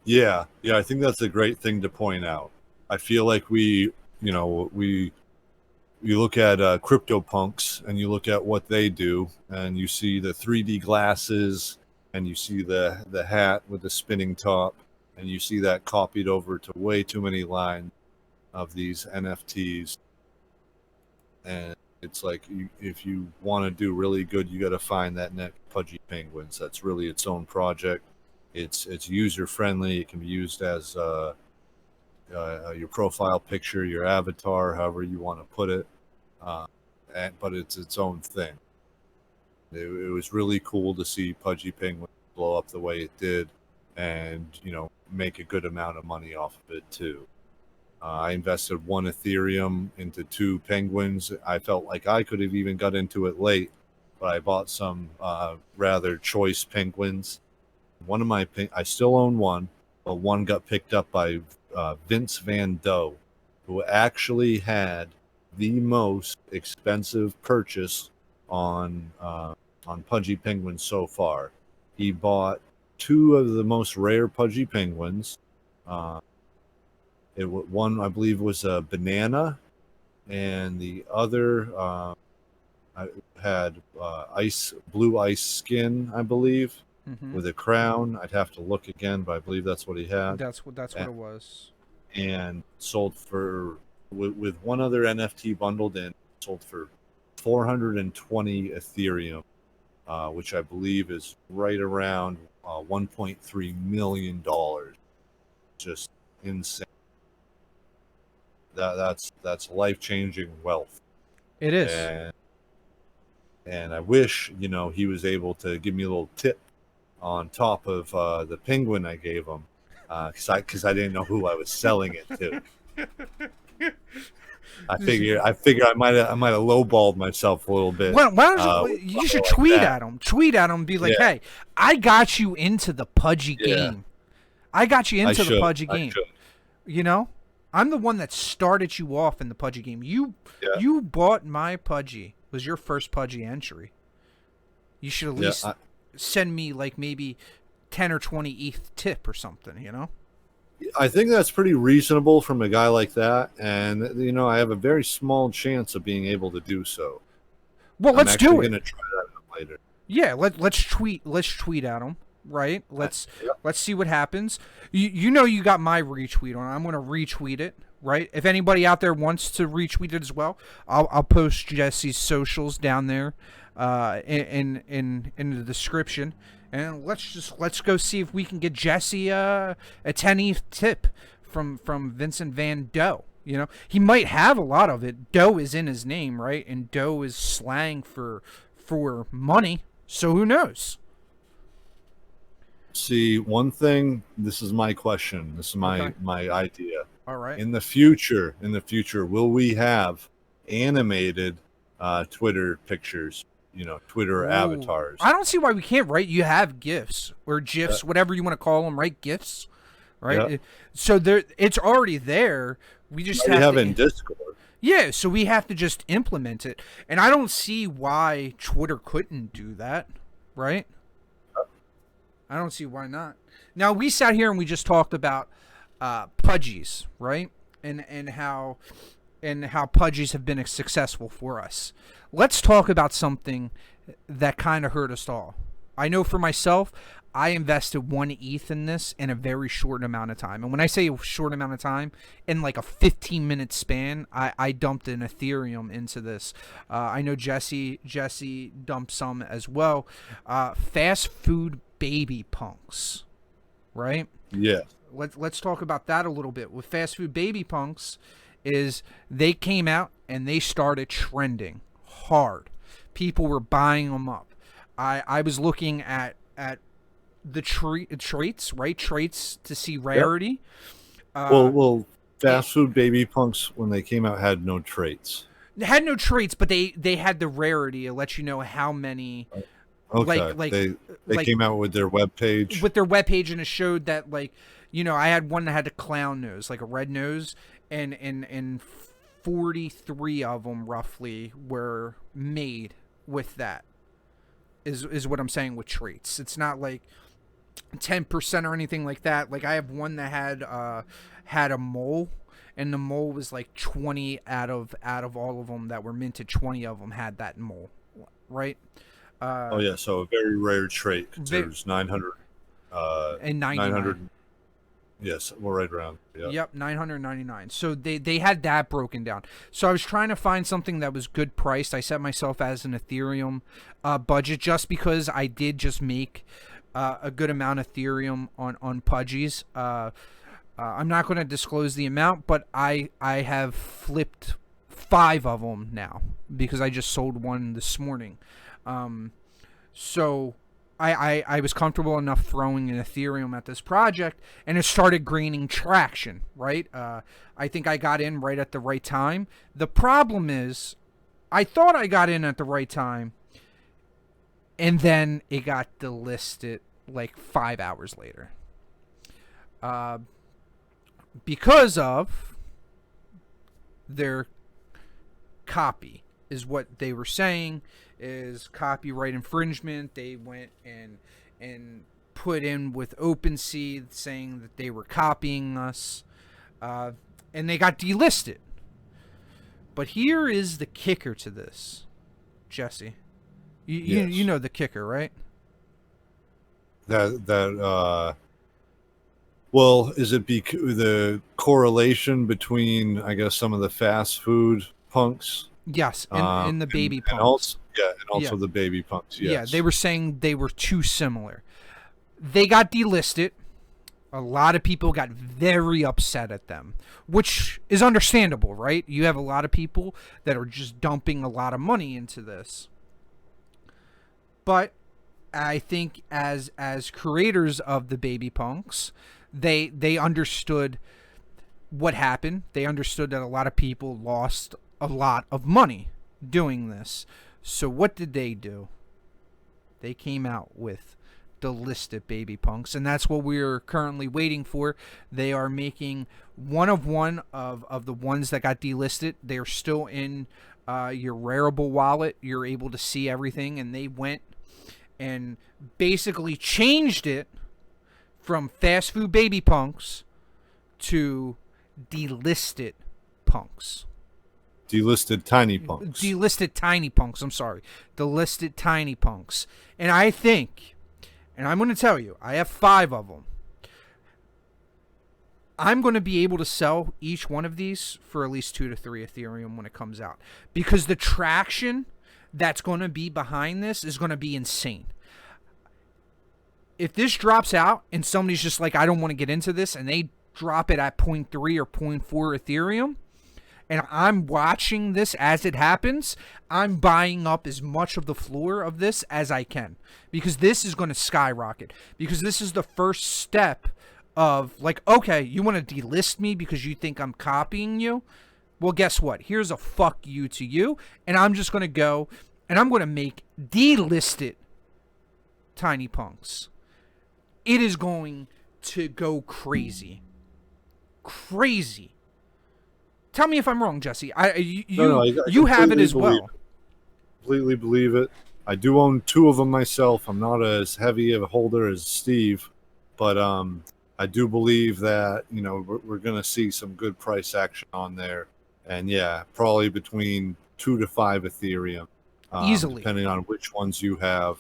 Yeah, I think that's a great thing to point out. I feel like you look at CryptoPunks, and you look at what they do, and you see the 3D glasses, and you see the hat with the spinning top, and you see that copied over to way too many lines of these NFTs. And it's like, if you want to do really good, you got to find that next Pudgy Penguins. That's really its own project. It's user friendly. It can be used as your profile picture, your avatar, however you want to put it. But it's its own thing. It was really cool to see Pudgy Penguin blow up the way it did, and make a good amount of money off of it too. I invested 1 Ethereum into 2 penguins. I felt like I could have even got into it late, but I bought some rather choice penguins. I still own one, but one got picked up by Vince Van Doe, who actually had the most expensive purchase on Pudgy Penguins so far. He bought 2 of the most rare Pudgy Penguins. One, I believe, was a banana, and the other had blue ice skin, I believe. Mm-hmm. with a crown. I'd have to look again, but I believe that's what he had. That's what it was. And sold for with one other NFT bundled in, sold for 420 Ethereum, which I believe is right around $1.3 million. Just insane. That's life-changing wealth. It is. And I wish, he was able to give me a little tip on top of the penguin I gave him, because I didn't know who I was selling it to. I figure I might have lowballed myself a little bit. Why don't you should tweet at him. Tweet at him. Be like, Yeah. hey, I got you into the pudgy game. I got you into the pudgy game. You know, I'm the one that started you off in the pudgy game. You bought my pudgy. Was your first pudgy entry. You should at least send me like maybe 10 or 20 ETH tip or something, I think that's pretty reasonable from a guy like that, and I have a very small chance of being able to do so. Well, let's do it. I'm going to try that later. Yeah, let's tweet at him, right? Let's see what happens. You got my retweet on. I'm going to retweet it. Right. If anybody out there wants to retweet it as well, I'll post Jesse's socials down there, in the description, and let's go see if we can get Jesse a 10 ETH tip from Vincent Van Doe. He might have a lot of it. Doe is in his name, right? And Doe is slang for money. So who knows? See, one thing. This is my question. This is my idea. All right. In the future, will we have animated Twitter pictures? Twitter avatars. I don't see why we can't, right? You have GIFs or GIFs, whatever you want to call them, right? GIFs, right? Yeah. So it's already there. We just have it in Discord. Yeah, so we have to just implement it, and I don't see why Twitter couldn't do that, right? I don't see why not. Now we sat here and we just talked about pudgies, right? And how pudgies have been successful for us. Let's talk about something that kind of hurt us all. I know for myself, I invested 1 ETH in this in a very short amount of time. And when I say a short amount of time, in like a 15-minute span, I dumped an Ethereum into this. I know Jesse dumped some as well. Fast food baby punks, right? Yeah. Let's talk about that a little bit. With fast food baby punks, is they came out and they started trending hard. People were buying them up. I was looking at the traits, right? Traits to see rarity. Yep. Well, fast food baby punks when they came out had no traits. They had no traits, but they had the rarity. It lets you know how many. Okay. They came out with their webpage. With their webpage, and it showed that I had one that had a clown nose, like a red nose, and 43 of them roughly were made with that. Is what I'm saying with traits. It's not like 10% or anything like that. Like I have one that had a mole, and the mole was like 20 out of all of them that were minted. 20 of them had that mole, right? So a very rare trait. There's 900 and 900. Yes, we're right around. Yeah. Yep, 999. So they had that broken down. So I was trying to find something that was good priced. I set myself as an Ethereum budget just because I did just make a good amount of Ethereum on pudgies. I'm not going to disclose the amount, but I have flipped 5 of them now because I just sold one this morning. So I was comfortable enough throwing an Ethereum at this project, and it started gaining traction, right? I think I got in right at the right time. The problem is, I thought I got in at the right time, and then it got delisted like 5 hours later. Because of their copy, is what they were saying, is copyright infringement. They went and put in with OpenSea saying that they were copying us, and they got delisted. But here is the kicker to this, Jesse. You know the kicker, right? that well, is it the correlation between, I guess, some of the fast food punks, Yes, and the baby and also, punks. yeah, and Yeah, also the baby punks? yeah. They Yes. were saying they were too similar. They got delisted. A lot of people got very upset at them, which is understandable, right? You have a lot of people that are just dumping a lot of money into this. But I think as creators of the baby punks, they understood what happened. They understood that a lot of people lost a lot of money doing this. So what did they do? They came out with the listed baby punks, and that's what we're currently waiting for. They are making one of the ones that got delisted. They're still in your Rarible wallet. You're able to see everything, and they went and basically changed it from fast food baby punks to delisted punks. Delisted tiny punks. Delisted tiny punks. I'm sorry. Delisted tiny punks. And I think, and I'm going to tell you, I have 5 of them. I'm going to be able to sell each one of these for at least 2 to 3 Ethereum when it comes out. Because the traction that's going to be behind this is going to be insane. If this drops out and somebody's just like, I don't want to get into this, and they drop it at 0.3 or 0.4 Ethereum, and I'm watching this as it happens, I'm buying up as much of the floor of this as I can. Because this is going to skyrocket. Because this is the first step of, like, okay, you want to delist me because you think I'm copying you? Well, guess what? Here's a fuck you to you. And I'm just going to go and I'm going to make delisted tiny punks. It is going to go crazy. Crazy. Tell me if I'm wrong, Jesse. You have it as well. Completely believe it. I do own 2 of them myself. I'm not as heavy of a holder as Steve, but I do believe that we're going to see some good price action on there, and yeah, probably between 2 to 5 Ethereum, easily, depending on which ones you have.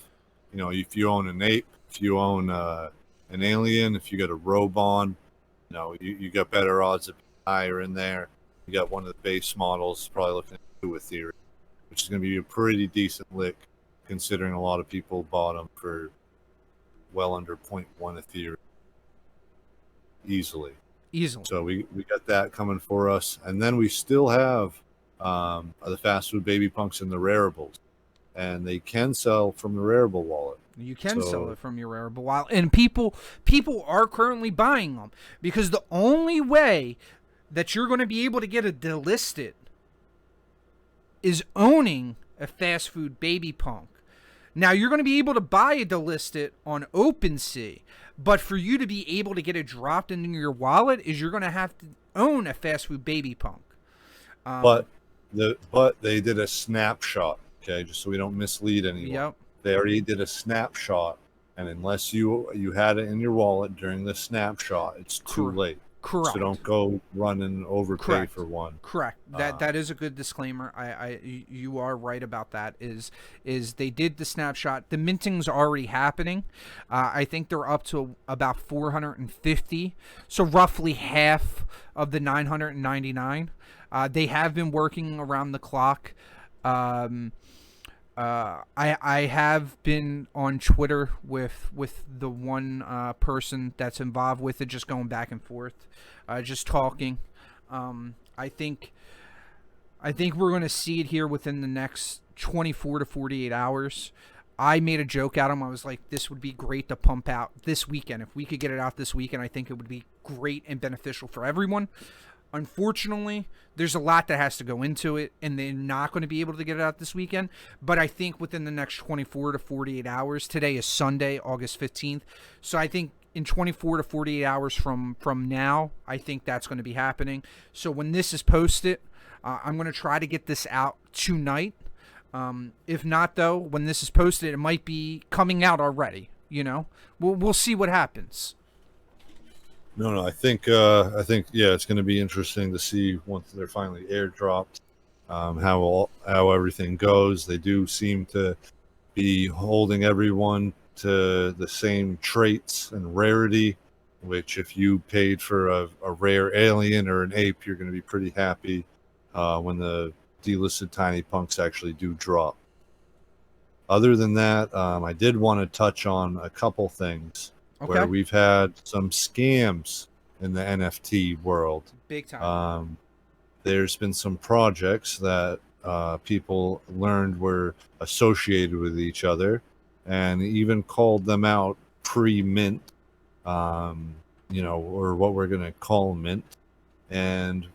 If you own an ape, if you own an alien, if you got a Robon, you got better odds of higher in there. You got one of the base models, probably looking at 2 Ethereum, which is going to be a pretty decent lick, considering a lot of people bought them for well under 0.1 Ethereum easily. So we got that coming for us, and then we still have the fast food baby punks and the Raribles, and they can sell from the Rarible wallet. You can sell it from your Rarible wallet, and people are currently buying them, because the only way that you're going to be able to get a delisted is owning a fast food baby punk. Now, you're going to be able to buy a delisted on OpenSea, but for you to be able to get it dropped into your wallet is you're going to have to own a fast food baby punk. But they did a snapshot, okay, just so we don't mislead anyone. Yep. They already did a snapshot, and unless you had it in your wallet during the snapshot, it's too late. Correct. So don't go run and overpay for one. Correct. That is a good disclaimer. You are right about that. Is they did the snapshot. The minting's already happening. I think they're up to about 450. So roughly half of the 999. They have been working around the clock. I have been on Twitter with the one person that's involved with it, just going back and forth, just talking. I think we're going to see it here within the next 24 to 48 hours. I made a joke at him. I was like, this would be great to pump out this weekend. If we could get it out this weekend, I think it would be great and beneficial for everyone. Unfortunately, there's a lot that has to go into it, and they're not going to be able to get it out this weekend. But I think within the next 24 to 48 hours, today is Sunday, August 15th. So I think in 24 to 48 hours from now, I think that's going to be happening. So when this is posted, I'm going to try to get this out tonight. If not, though, when this is posted, it might be coming out already. We'll see what happens. No, I think yeah, it's going to be interesting to see once they're finally airdropped, how everything goes. They do seem to be holding everyone to the same traits and rarity, which if you paid for a rare alien or an ape, you're going to be pretty happy when the delisted tiny punks actually do drop. Other than that, I did want to touch on a couple things where Okay. we've had some scams in the NFT world. Big time. There's been some projects that people learned were associated with each other and even called them out pre-mint, or what we're going to call mint. And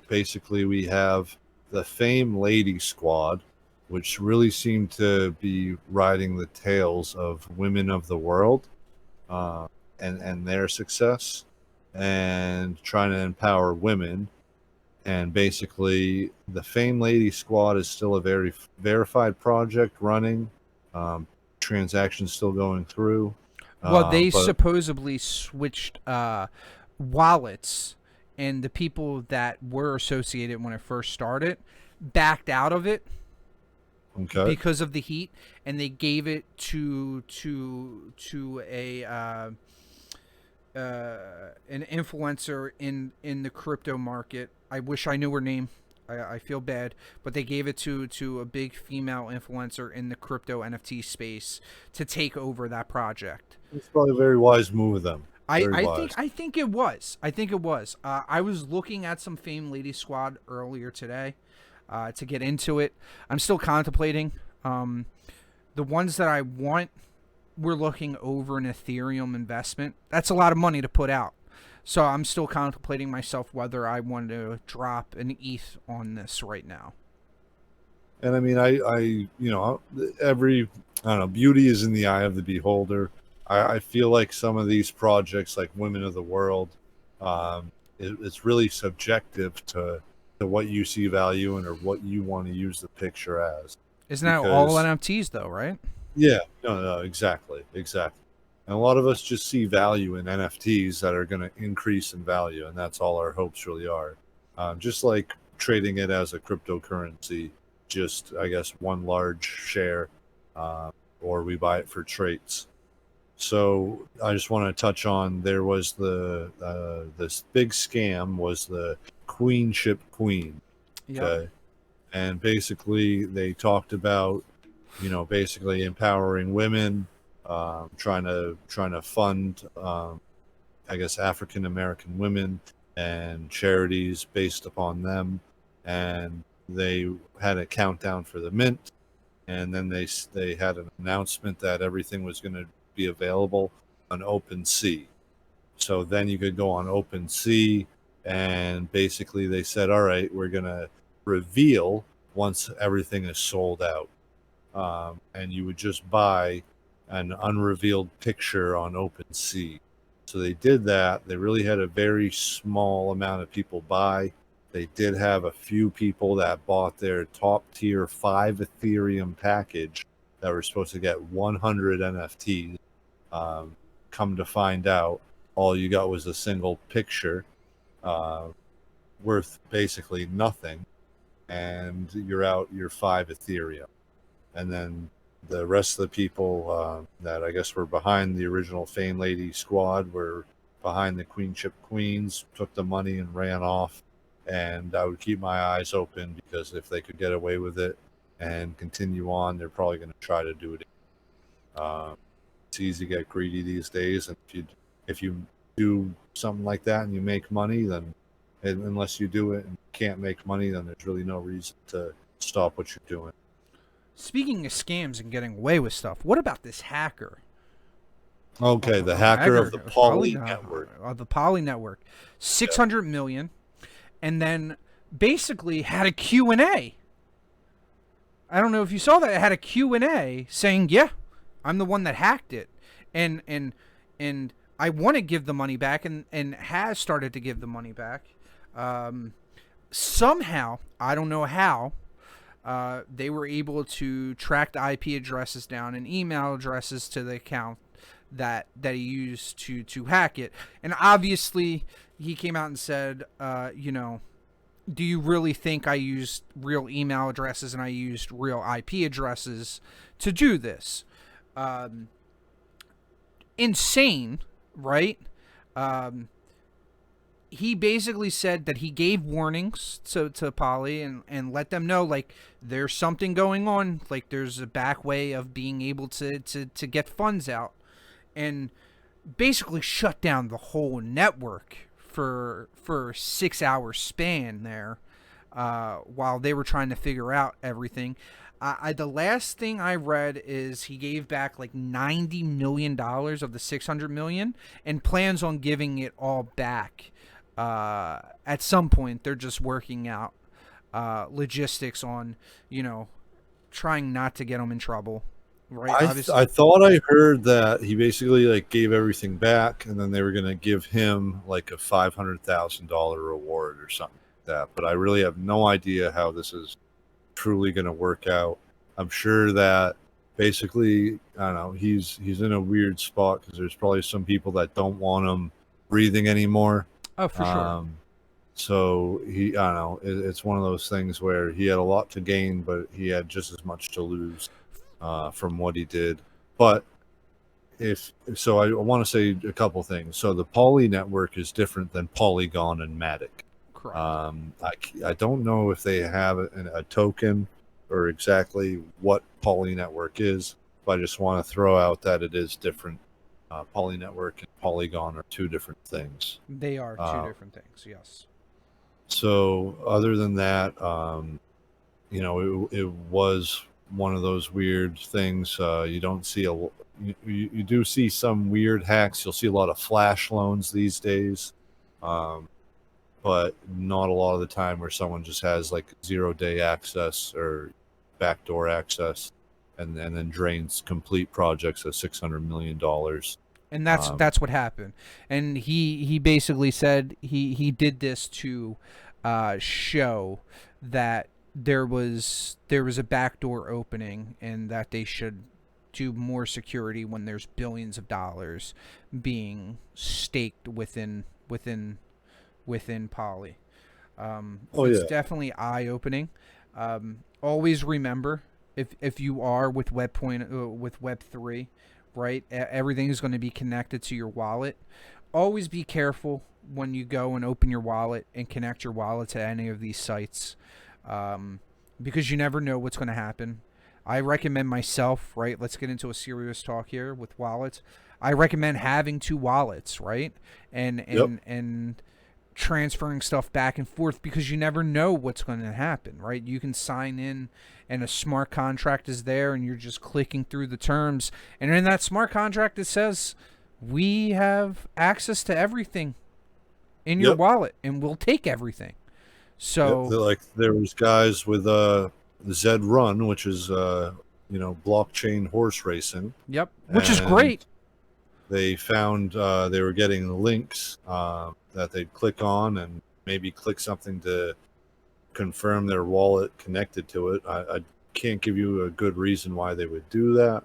basically we have the Fame Lady Squad, which really seem to be riding the tails of women of the world and their success and trying to empower women. And basically, the Fame Lady Squad is still a very verified project running. Transactions still going through. Well, they But supposedly switched wallets, and the people that were associated when it first started backed out of it okay, because of the heat, and they gave it to a an influencer in the crypto market. I wish I knew her name. I feel bad, but they gave it to a big female influencer in the crypto NFT space to take over that project. it's probably a very wise move of them. Very I wise. think it was. I think it was. I was looking at some Fame Lady Squad earlier today to get into it. I'm still contemplating. The ones that I want, we're looking over an Ethereum investment. That's a lot of money to put out. So I'm still contemplating myself whether I want to drop an ETH on this right now. And I mean, I every, I don't know, beauty is in the eye of the beholder. I feel like some of these projects, like Women of the World, it's really subjective to what you see value in or what you want to use the picture as. Isn't that all NFTs though, right? Yeah, no, exactly. And a lot of us just see value in NFTs that are going to increase in value, and that's all our hopes really are. Just like trading it as a cryptocurrency, just I guess one large share, or we buy it for traits. So I just want to touch on, there was this big scam was the Queenship Queen. Yep. Okay, and basically they talked about basically empowering women, trying to fund I guess African American women and charities based upon them, and they had a countdown for the mint, and then they had an announcement that everything was going to be available on OpenSea. So then you could go on OpenSea, and basically they said, all right, we're going to reveal once everything is sold out. And you would just buy an unrevealed picture on OpenSea. So they did that. They really had a very small amount of people buy. They did have a few people that bought their top tier 5 Ethereum package that were supposed to get 100 NFTs. Come to find out, all you got was a single picture worth basically nothing, and you're out your 5 Ethereum. And then the rest of the people that I guess were behind the original Fame Lady Squad were behind the Queenship Queens, took the money and ran off. And I would keep my eyes open, because if they could get away with it and continue on, they're probably going to try to do it. It's easy to get greedy these days, and if you do something like that and you make money, then unless you do it and can't make money, then there's really no reason to stop what you're doing. Speaking of scams and getting away with stuff, what about this hacker? Okay, the hacker of the Poly Network. The Poly Network. 600 million, and then basically had a Q&A. I don't know if you saw that. It had a Q&A saying, yeah, I'm the one that hacked it. And I want to give the money back, and has started to give the money back. Somehow, I don't know how, they were able to track the IP addresses down and email addresses to the account that he used to hack it. And obviously, he came out and said, do you really think I used real email addresses and I used real IP addresses to do this? insane, right? He basically said that he gave warnings to Poly and let them know, like, there's something going on, like there's a back way of being able to get funds out, and basically shut down the whole network for a 6-hour span there, while they were trying to figure out everything. The last thing I read is he gave back like $90 million of the $600 million and plans on giving it all back. At some point, they're just working out logistics on, trying not to get them in trouble. Right? I thought I heard that he basically like gave everything back, and then they were going to give him like a $500,000 reward or something like that. But I really have no idea how this is truly going to work out. I'm sure that basically, I don't know, he's in a weird spot because there's probably some people that don't want him breathing anymore. Oh, for sure. So I don't know, it's one of those things where he had a lot to gain, but he had just as much to lose from what he did. But I want to say a couple things. So the Poly network is different than Polygon and Matic. Correct. I don't know if they have a token or exactly what Poly network is, but I just want to throw out that it is different. Poly network and Polygon are two different things. They are two different things, yes. So other than that, it was one of those weird things. You don't see you do see some weird hacks. You'll see a lot of flash loans these days, but not a lot of the time where someone just has like 0-day access or backdoor access, and then drains complete projects of $600 million. And that's what happened. And he basically said he did this to show that there was a backdoor opening, and that they should do more security when there's billions of dollars being staked within Poly. It's definitely eye-opening. Always remember, if you are with Web3, right, everything is going to be connected to your wallet. Always be careful when you go and open your wallet and connect your wallet to any of these sites, because you never know what's going to happen. I recommend myself, right, let's get into a serious talk here with wallets. I recommend having 2 wallets, right, and transferring stuff back and forth, because you never know what's going to happen, right? You can sign in and a smart contract is there, and you're just clicking through the terms, and in that smart contract it says we have access to everything in your wallet, and we'll take everything. So like there was guys with Zed Run, which is blockchain horse racing. Yep, which is great. They found they were getting links that they'd click on and maybe click something to confirm their wallet connected to it. I can't give you a good reason why they would do that,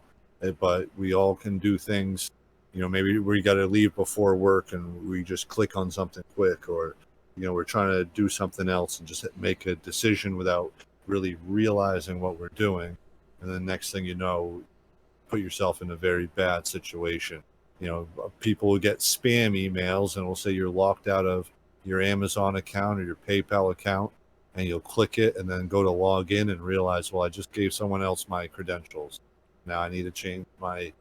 but we all can do things. Maybe we got to leave before work and we just click on something quick, or we're trying to do something else and just make a decision without really realizing what we're doing, and then next thing you know, put yourself in a very bad situation. People will get spam emails and will say you're locked out of your Amazon account or your PayPal account, and you'll click it and then go to log in and realize, well, I just gave someone else my credentials. Now I need to change my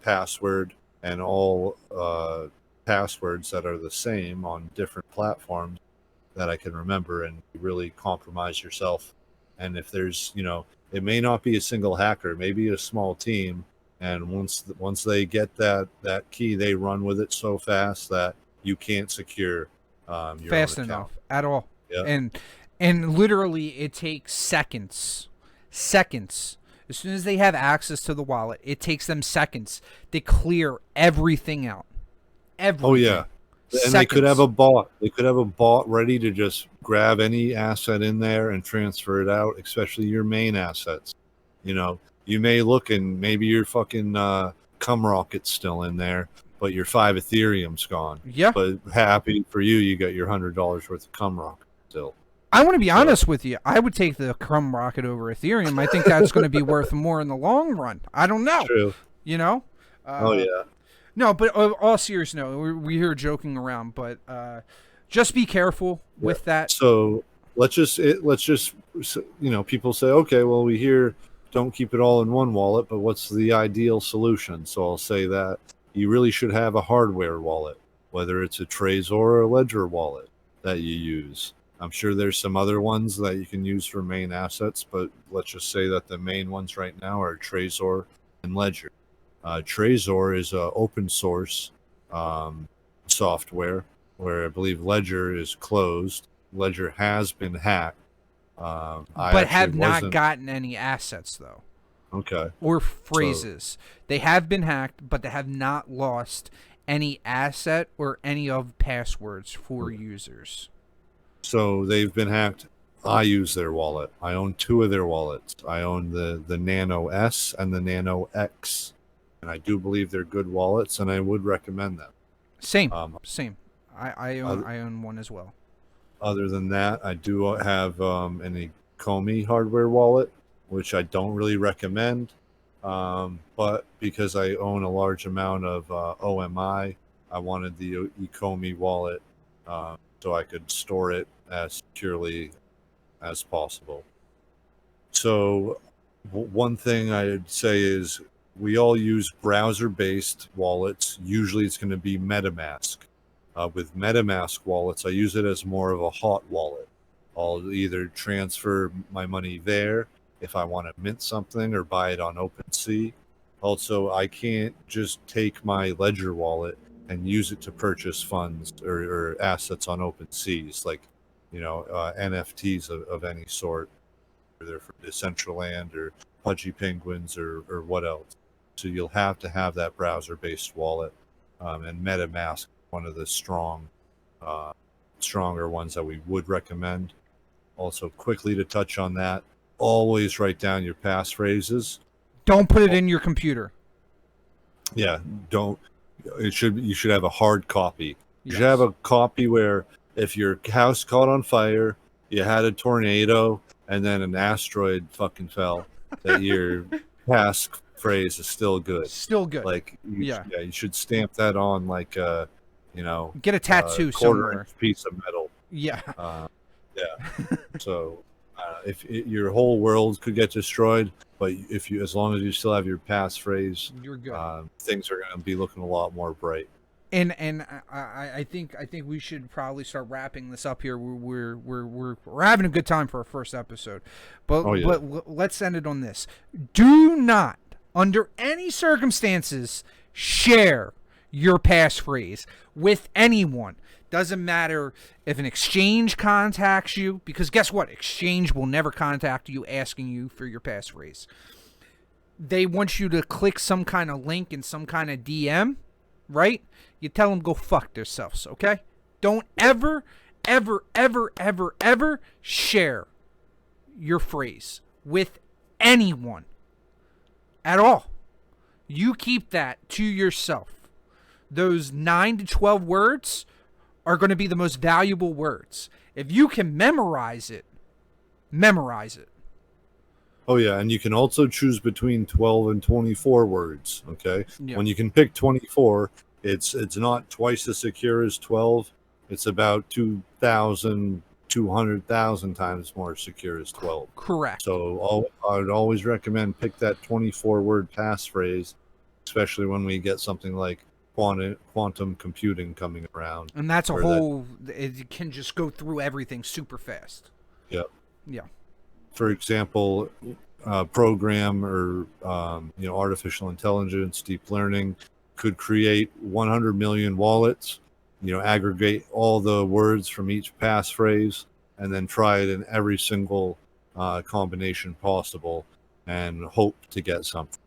password, and all passwords that are the same on different platforms that I can remember, and really compromise yourself. And if there's, it may not be a single hacker, maybe a small team. And once they get that key, they run with it so fast that you can't secure your fast own enough at all. Yeah. And literally it takes seconds. As soon as they have access to the wallet, it takes them seconds to clear everything out. Everything. Oh yeah. And seconds. They could have a bot. They could have a bot ready to just grab any asset in there and transfer it out, especially your main assets. You may look and maybe your fucking cum rocket's still in there, but your 5 Ethereum's gone. Yeah. But happy for you, you got your $100 worth of cum rocket still. I want to be honest with you. I would take the cum rocket over Ethereum. I think that's going to be worth more in the long run. I don't know. True. You know? Oh yeah. No, but all serious note, we here joking around, but just be careful with that. So let's just people say, okay, well, we hear don't keep it all in one wallet, but what's the ideal solution? So I'll say that you really should have a hardware wallet, whether it's a Trezor or a Ledger wallet that you use. I'm sure there's some other ones that you can use for main assets, but let's just say that the main ones right now are Trezor and Ledger. Trezor is a open source software, where I believe Ledger is closed. Ledger has been hacked. But have not gotten any assets, though. Okay. Or phrases. So, they have been hacked, but they have not lost any asset or any of passwords for users. So they've been hacked. I use their wallet. I own 2 of their wallets. I own the Nano S and the Nano X. And I do believe they're good wallets, and I would recommend them. Same. I own one as well. Other than that, I do have an Ecomi hardware wallet, which I don't really recommend. But because I own a large amount of OMI, I wanted the Ecomi wallet so I could store it as securely as possible. So one thing I'd say is we all use browser-based wallets. Usually it's going to be MetaMask. With MetaMask wallets, I use it as more of a hot wallet. I'll either transfer my money there if I want to mint something or buy it on OpenSea. Also, I can't just take my Ledger wallet and use it to purchase funds or assets on OpenSeas, like NFTs of any sort, whether for Decentraland or Pudgy Penguins or what else. So you'll have to have that browser-based wallet, and MetaMask, one of the stronger ones that we would recommend. Also, quickly to touch on that, always write down your passphrases. Don't put it in your computer. Yeah, don't. You should have a hard copy. You should Yes. have a copy where if your house caught on fire, you had a tornado, and then an asteroid fucking fell, that your passphrase is still good. Still good. Like, you should stamp that on like get a tattoo somewhere. Inch piece of metal. Yeah. So if your whole world could get destroyed, but as long as you still have your passphrase, you're good. Things are going to be looking a lot more bright. And I think we should probably start wrapping this up here. We're having a good time for our first episode, but let's end it on this. Do not, under any circumstances, share your passphrase with anyone. Doesn't matter if an exchange contacts you, because guess what? Exchange will never contact you asking you for your passphrase. They want you to click some kind of link in some kind of DM, right? You tell them go fuck themselves, okay? Don't ever, ever, ever, ever, ever share your phrase with anyone at all. You keep that to yourself. Those 9 to 12 words are going to be the most valuable words. If you can memorize it, memorize it. Oh, yeah, and you can also choose between 12 and 24 words, okay? Yeah. When you can pick 24, it's not twice as secure as 12. It's about 200,000 times more secure as 12. Correct. So I would always recommend pick that 24-word passphrase, especially when we get something like quantum computing coming around. And that's it can just go through everything super fast. Yeah. Yeah. For example, program or artificial intelligence, deep learning could create 100 million wallets, aggregate all the words from each passphrase, and then try it in every single combination possible and hope to get something.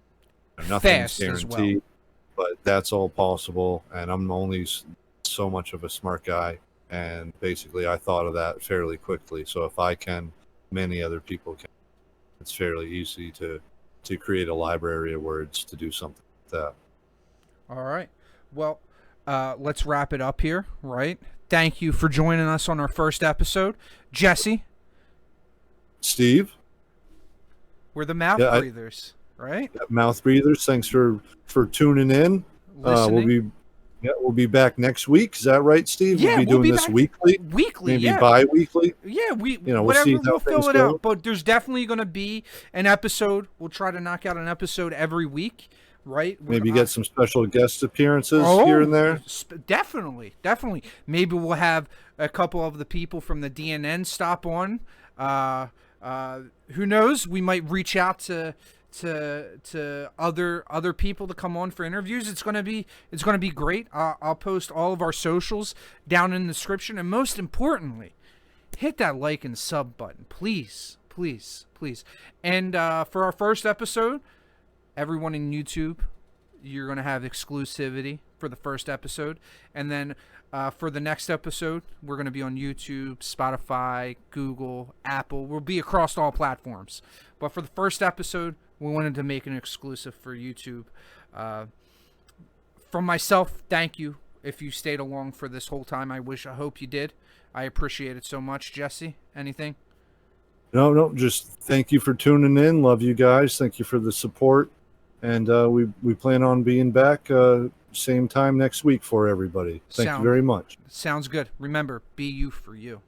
Nothing's guaranteed, but that's all possible. And I'm only so much of a smart guy, and basically I thought of that fairly quickly. So if I can, many other people can. It's fairly easy to create a library of words to do something like that. All right. Well, let's wrap it up here, right? Thank you for joining us on our first episode. Jesse. Steve? We're the mouth breathers. right? Mouth breathers, thanks for tuning in. Listening. We'll be back next week. Is that right, Steve? We'll Yeah, be we'll doing be this back weekly, weekly. maybe Yeah, bi-weekly. yeah. We'll see Whatever. how We'll things fill it go. out. But there's definitely going to be an episode. We'll try to knock out an episode every week, right? Maybe get some special guest appearances here and there. Definitely, definitely. Maybe we'll have a couple of the people from the DNN stop on. Who knows? We might reach out to other people to come on for interviews. It's gonna be great. I'll post all of our socials down in the description, and most importantly, hit that like and sub button, please, please, please. And for our first episode, everyone in YouTube, you're gonna have exclusivity for the first episode, and then for the next episode, we're gonna be on YouTube, Spotify, Google, Apple. We'll be across all platforms. But for the first episode, we wanted to make an exclusive for YouTube. From myself, thank you if you stayed along for this whole time. I hope you did. I appreciate it so much. Jesse, anything? No, just thank you for tuning in. Love you guys. Thank you for the support. And we plan on being back same time next week for everybody. Thank you very much. Sounds good. Remember, be you for you.